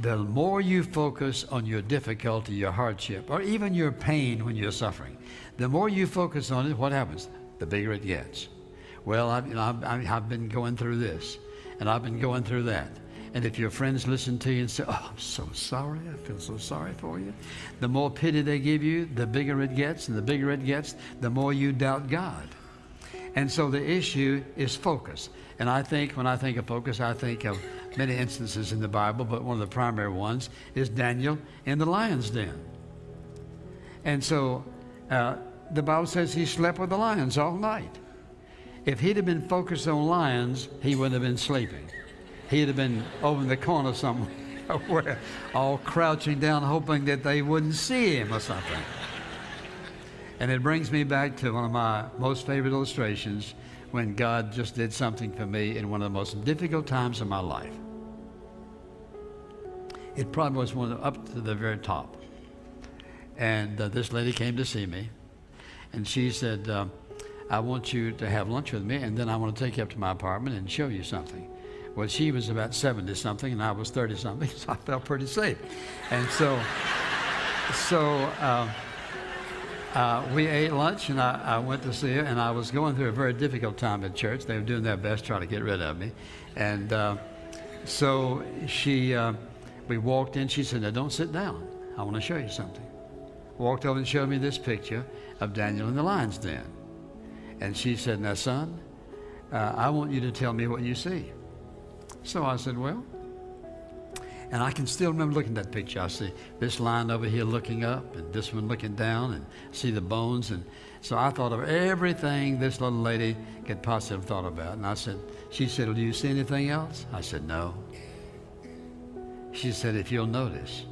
The more you focus on your difficulty, your hardship, or even your pain when you're suffering, the more you focus on it, what happens? The bigger it gets. Well, I've been going through this, and I've been going through that. And if your friends listen to you and say, oh, I'm so sorry, I feel so sorry for you, the more pity they give you, the bigger it gets, and the bigger it gets, the more you doubt God. And so the issue is focus. And I think, when I think of focus, I think of many instances in the Bible, but one of the primary ones is Daniel in the lion's den. And so the Bible says he slept with the lions all night. If he'd have been focused on lions, he wouldn't have been sleeping. He'd have been over in the corner somewhere, all crouching down, hoping that they wouldn't see him or something. And it brings me back to one of my most favorite illustrations when God just did something for me in one of the most difficult times of my life. It probably was one up to the very top. And this lady came to see me, and she said, I want you to have lunch with me, and then I want to take you up to my apartment and show you something. Well, she was about 70-something, and I was 30-something, so I felt pretty safe. And so we ate lunch, and I went to see her, and I was going through a very difficult time at church. They were doing their best trying to get rid of me. And so we walked in. She said, now don't sit down. I want to show you something. Walked over and showed me this picture of Daniel in the lion's den. And she said, now, son, I want you to tell me what you see. So I said, well, and I can still remember looking at that picture. I see this lion over here looking up and this one looking down and see the bones. And so I thought of everything this little lady could possibly have thought about. And she said, well, do you see anything else? I said, no. She said, if you'll notice.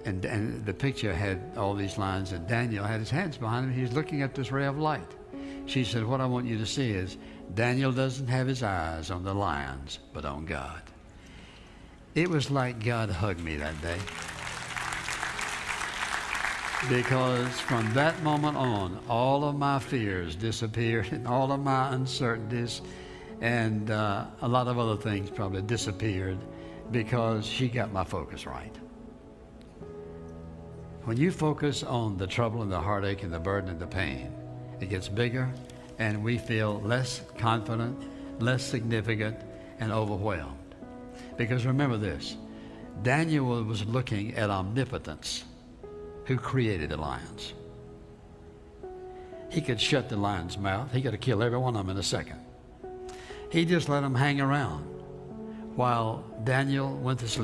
And the picture had all these lines, and Daniel had his hands behind him. He was looking at this ray of light. She said, what I want you to see is Daniel doesn't have his eyes on the lions, but on God. It was like God hugged me that day. Because from that moment on, all of my fears disappeared, and all of my uncertainties, and a lot of other things probably disappeared, because she got my focus right. When you focus on the trouble and the heartache and the burden and the pain, it gets bigger, and we feel less confident, less significant, and overwhelmed. Because remember this, Daniel was looking at omnipotence, who created the lions. He could shut the lion's mouth. He could have killed every one of them in a second. He just let them hang around while Daniel went to sleep.